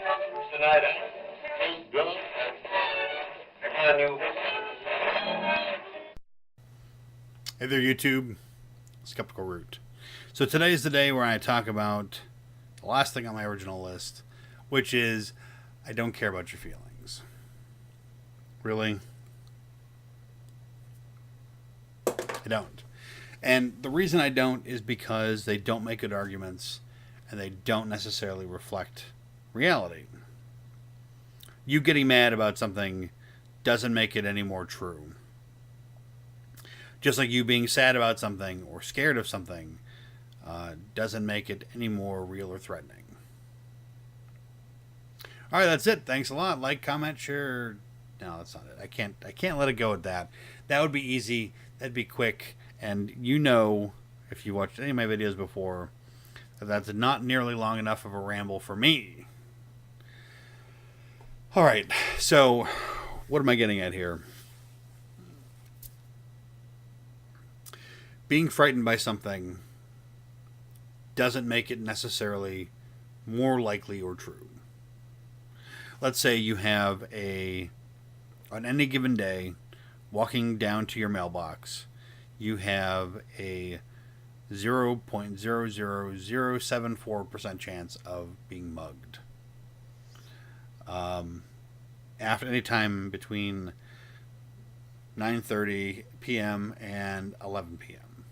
Tonight, I'm drunk. I got a new. Hey there, YouTube. SkepticalRoot. So today is the day where I talk about the last thing on my original list, which is I don't care about your feelings. Really? I don't. And the reason I don't is because they don't make good arguments and they don't necessarily reflect reality. You getting mad about something doesn't make it any more true. Just like you being sad about something or scared of something doesn't make it any more real or threatening. All right, that's it. Thanks a lot. Like, comment, share. No, that's not it. I can't let it go at that. That would be easy. That'd be quick. And you know, if you watched any of my videos before, that's not nearly long enough of a ramble for me. All right. So, what am I getting at here? Being frightened by something doesn't make it necessarily more likely or true. Let's say you have on any given day, walking down to your mailbox, you have a 0.00074% chance of being mugged. After any time between 9:30 p.m. and 11 p.m.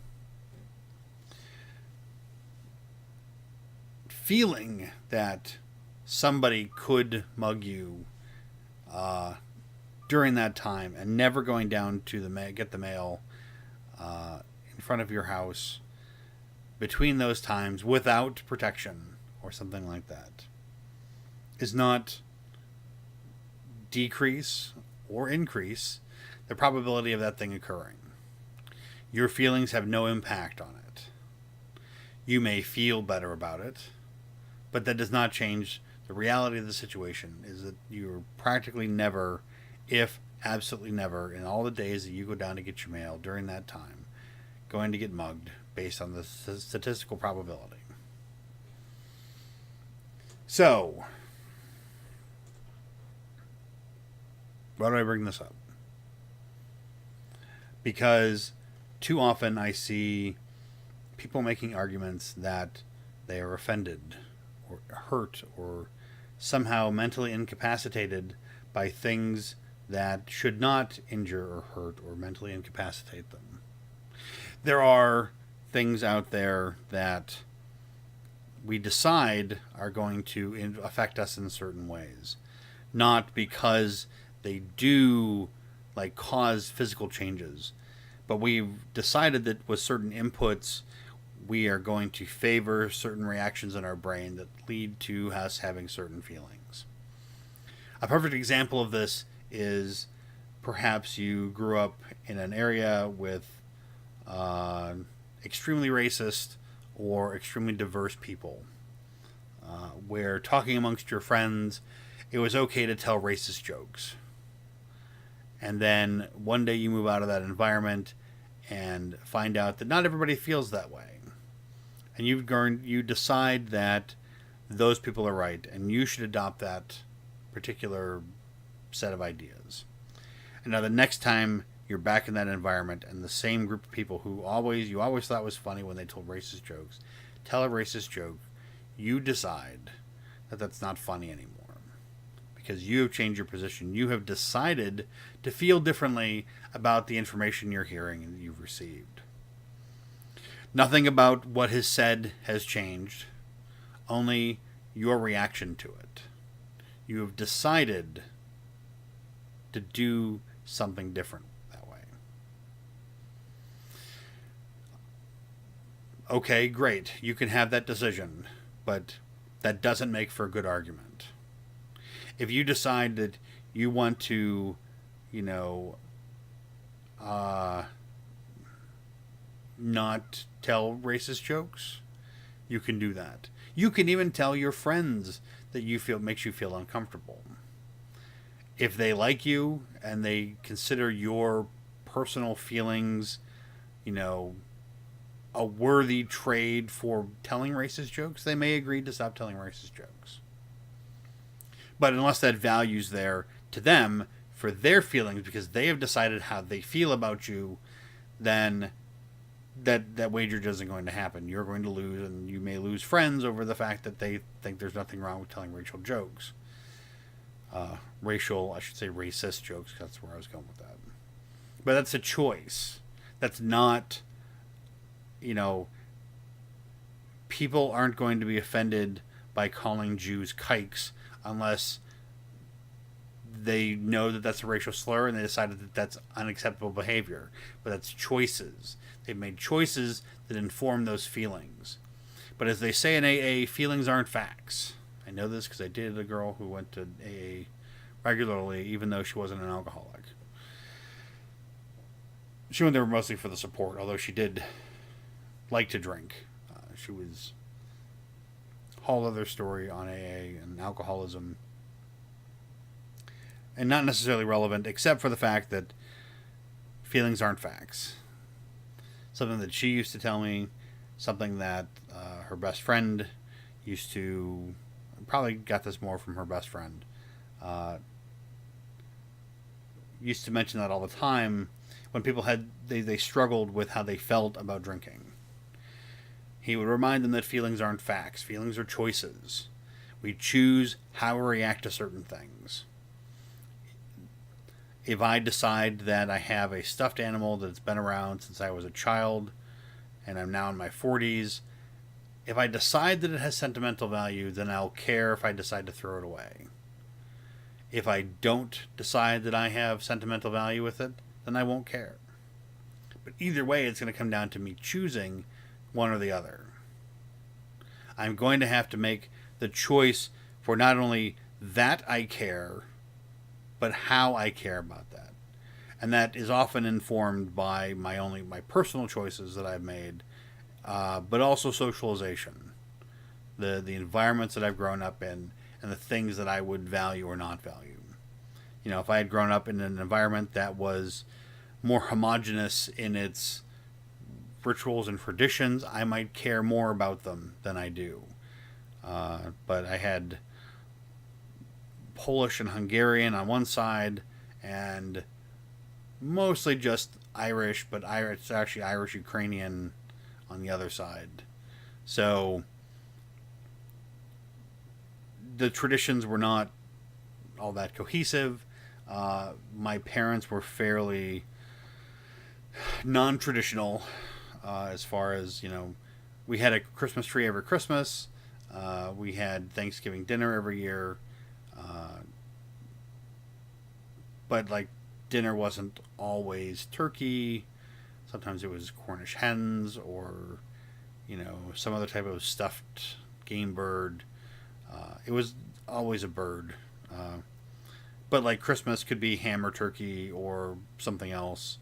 Feeling that somebody could mug you during that time and never going down to get the mail in front of your house between those times without protection or something like that is not decrease or increase the probability of that thing occurring. Your feelings have no impact on it. You may feel better about it, but that does not change the reality of the situation. Is that you're practically never, if absolutely never, in all the days that you go down to get your mail during that time, going to get mugged based on the statistical probability. So, why do I bring this up? Because too often I see people making arguments that they are offended or hurt or somehow mentally incapacitated by things that should not injure or hurt or mentally incapacitate them. There are things out there that we decide are going to affect us in certain ways, not because they do cause physical changes, but we've decided that with certain inputs we are going to favor certain reactions in our brain that lead to us having certain feelings. A perfect example of this is perhaps you grew up in an area with extremely racist or extremely diverse people, where talking amongst your friends, it was okay to tell racist jokes. And then one day you move out of that environment and find out that not everybody feels that way. And you decide that those people are right and you should adopt that particular set of ideas. And now the next time you're back in that environment and the same group of people who you always thought was funny when they told racist jokes, tell a racist joke, you decide that that's not funny anymore. Because you have changed your position. You have decided to feel differently about the information you're hearing and you've received. Nothing about what is said has changed, only your reaction to it. You have decided to do something different that way. Okay, great. You can have that decision, but that doesn't make for a good argument. If you decide that you want to, not tell racist jokes, you can do that. You can even tell your friends that you feel makes you feel uncomfortable. If they like you and they consider your personal feelings, a worthy trade for telling racist jokes, they may agree to stop telling racist jokes. But unless that value's there to them for their feelings because they have decided how they feel about you, then that wager isn't going to happen. You're going to lose, and you may lose friends over the fact that they think there's nothing wrong with telling racial jokes. I should say racist jokes, because that's where I was going with that. But that's a choice. That's not, people aren't going to be offended by calling Jews kikes unless they know that that's a racial slur and they decided that that's unacceptable behavior. But that's choices. They've made choices that inform those feelings. But as they say in AA, feelings aren't facts. I know this because I dated a girl who went to AA regularly, even though she wasn't an alcoholic. She went there mostly for the support, although she did like to drink. She was a whole other story on AA and alcoholism. And not necessarily relevant, except for the fact that feelings aren't facts. Something that she used to tell me, something that her best friend used to, probably got this more from her best friend, used to mention that all the time when people they struggled with how they felt about drinking. He would remind them that feelings aren't facts. Feelings are choices. We choose how we react to certain things. If I decide that I have a stuffed animal that's been around since I was a child and I'm now in my 40s, if I decide that it has sentimental value, then I'll care if I decide to throw it away. If I don't decide that I have sentimental value with it, then I won't care. But either way, it's going to come down to me choosing one or the other. I'm going to have to make the choice for not only that I care, but how I care about that. And that is often informed by my personal choices that I've made, but also socialization. The environments that I've grown up in and the things that I would value or not value. If I had grown up in an environment that was more homogenous in its rituals and traditions, I might care more about them than I do. But I had Polish and Hungarian on one side, and mostly just Irish, but it's actually Irish-Ukrainian on the other side. So the traditions were not all that cohesive. My parents were fairly non-traditional as far as, we had a Christmas tree every Christmas. We had Thanksgiving dinner every year. But dinner wasn't always turkey. Sometimes it was Cornish hens or, some other type of stuffed game bird. It was always a bird. But Christmas could be ham or turkey or something else.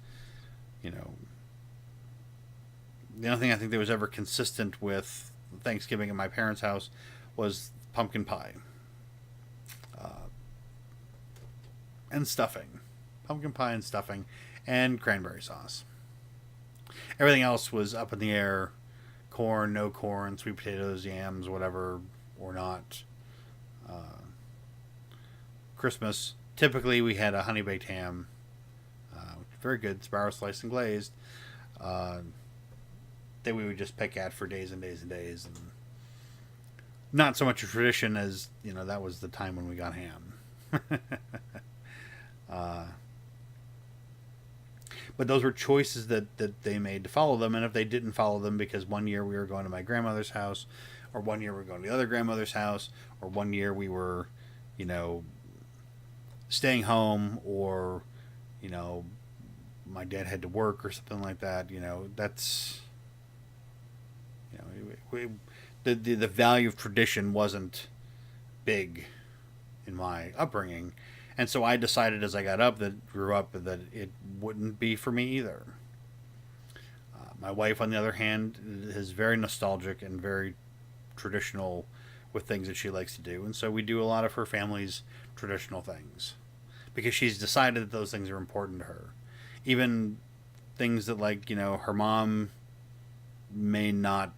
The only thing I think that was ever consistent with Thanksgiving at my parents' house was pumpkin pie. And stuffing. Pumpkin pie and stuffing. And cranberry sauce. Everything else was up in the air. Corn, no corn, sweet potatoes, yams, whatever, or not. Christmas, typically we had a honey baked ham. Very good, sparrow sliced and glazed. That we would just pick at for days and days and days. And not so much a tradition as, that was the time when we got ham. But those were choices that they made to follow them, and if they didn't follow them because one year we were going to my grandmother's house, or one year we were going to the other grandmother's house, or one year we were, staying home, or, my dad had to work or something like that, that's, the value of tradition wasn't big in my upbringing. And so I decided as I grew up, that it wouldn't be for me either. My wife, on the other hand, is very nostalgic and very traditional with things that she likes to do. And so we do a lot of her family's traditional things because she's decided that those things are important to her. Even things that her mom may not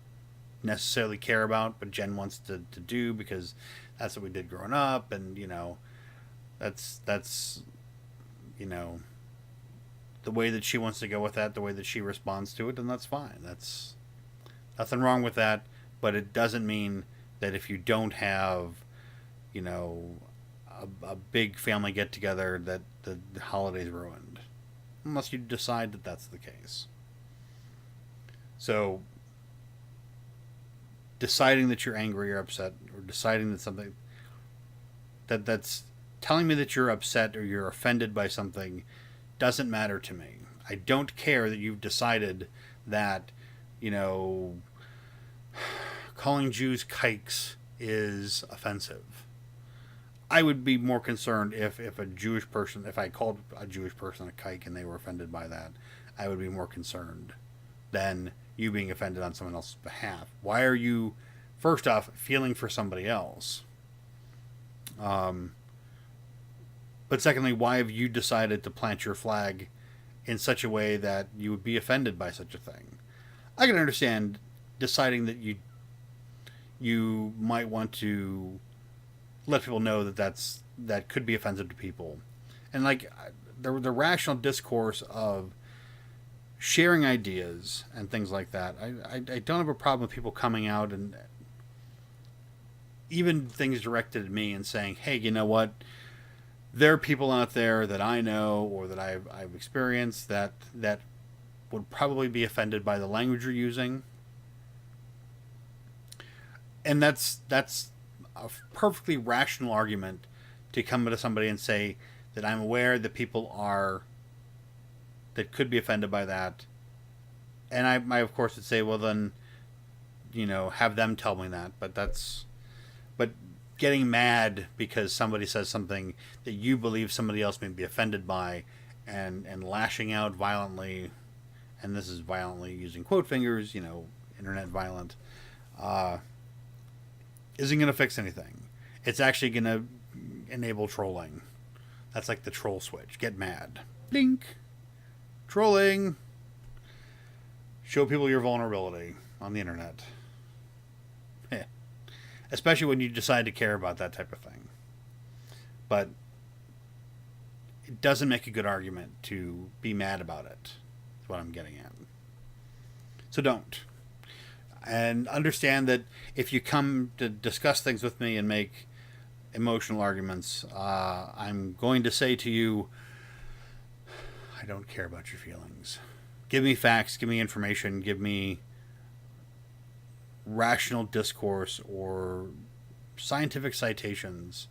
necessarily care about, but Jen wants to do because that's what we did growing up, and that's the way that she wants to go with that, the way that she responds to it, and that's fine. That's nothing wrong with that, but it doesn't mean that if you don't have, a big family get together, that the holiday's ruined, unless you decide that that's the case. So, deciding that you're angry or upset, or deciding that something that's telling me that you're upset or you're offended by something doesn't matter to me. I don't care that you've decided that, calling Jews kikes is offensive. I would be more concerned if a Jewish person, if I called a Jewish person a kike and they were offended by that, I would be more concerned than you being offended on someone else's behalf. Why are you, first off, feeling for somebody else? But secondly, why have you decided to plant your flag in such a way that you would be offended by such a thing? I can understand deciding that you might want to let people know that could be offensive to people, and like the rational discourse of sharing ideas and things like that. I don't have a problem with people coming out and even things directed at me and saying, hey, you know what? There are people out there that I know or that I've experienced that would probably be offended by the language you're using. And that's a perfectly rational argument to come to somebody and say that I'm aware that people that could be offended by that. And I of course would say, well then, have them tell me that. But getting mad because somebody says something that you believe somebody else may be offended by, and lashing out violently, and this is violently using quote fingers, internet violent, isn't going to fix anything. It's actually going to enable trolling. That's like the troll switch. Get mad. Blink. Trolling. Show people your vulnerability on the internet. Especially when you decide to care about that type of thing. But it doesn't make a good argument to be mad about it. That's what I'm getting at. So don't. And understand that if you come to discuss things with me and make emotional arguments, I'm going to say to you, I don't care about your feelings. Give me facts, give me information, give me rational discourse or scientific citations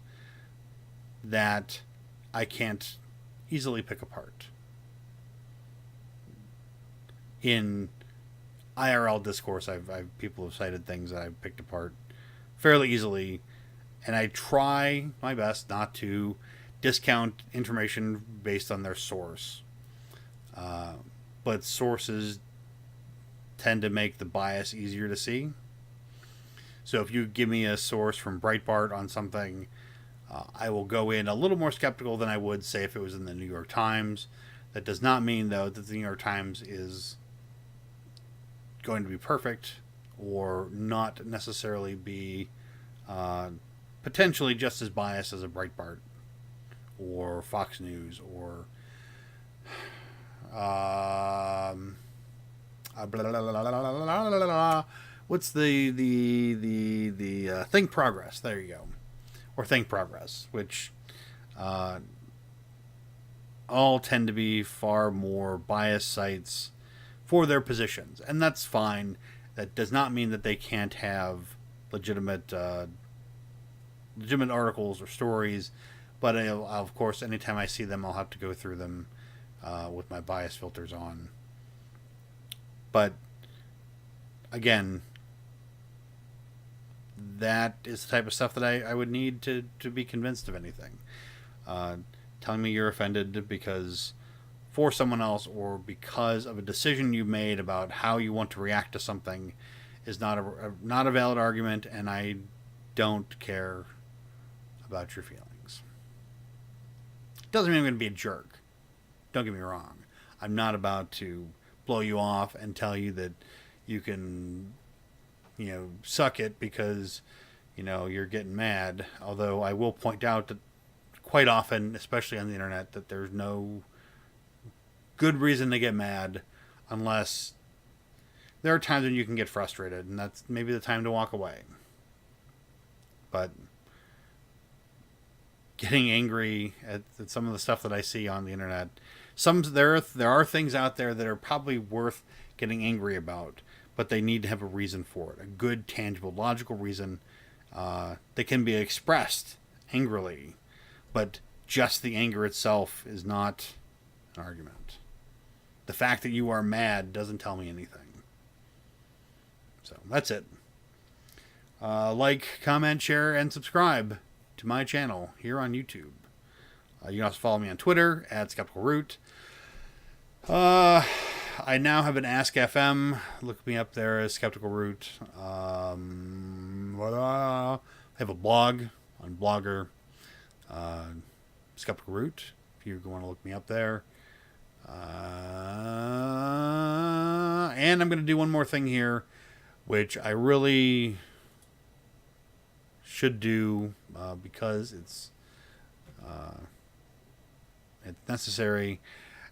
that I can't easily pick apart. In IRL discourse, people have cited things that I've picked apart fairly easily, and I try my best not to discount information based on their source. But sources tend to make the bias easier to see. So if you give me a source from Breitbart on something, I will go in a little more skeptical than I would say if it was in the New York Times. That does not mean, though, that the New York Times is going to be perfect or not necessarily be potentially just as biased as a Breitbart or Fox News or what's the Think Progress? There you go, or Think Progress, which all tend to be far more biased sites for their positions, and that's fine. That does not mean that they can't have legitimate articles or stories, but of course, anytime I see them, I'll have to go through them with my bias filters on. But again, that is the type of stuff that I would need to be convinced of anything. Telling me you're offended because for someone else or because of a decision you made about how you want to react to something is not a valid argument, and I don't care about your feelings. Doesn't mean I'm going to be a jerk. Don't get me wrong. I'm not about to blow you off and tell you that you can, suck it because, you're getting mad. Although I will point out that quite often, especially on the internet, that there's no good reason to get mad unless there are times when you can get frustrated, and that's maybe the time to walk away. But getting angry at some of the stuff that I see on the internet, there are things out there that are probably worth getting angry about, but they need to have a reason for it, a good, tangible, logical reason that can be expressed angrily, but just the anger itself is not an argument. The fact that you are mad doesn't tell me anything. So that's it. Like, comment, share, and subscribe to my channel here on YouTube. You can also follow me on Twitter at SkepticalRoot. I now have an Ask FM. Look me up there as SkepticalRoot. I have a blog on Blogger, SkepticalRoot, if you want to look me up there. And I'm going to do one more thing here, which I really should do because it's necessary,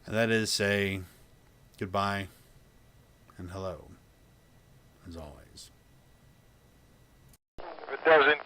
and that is say goodbye and hello, as always. If it doesn't,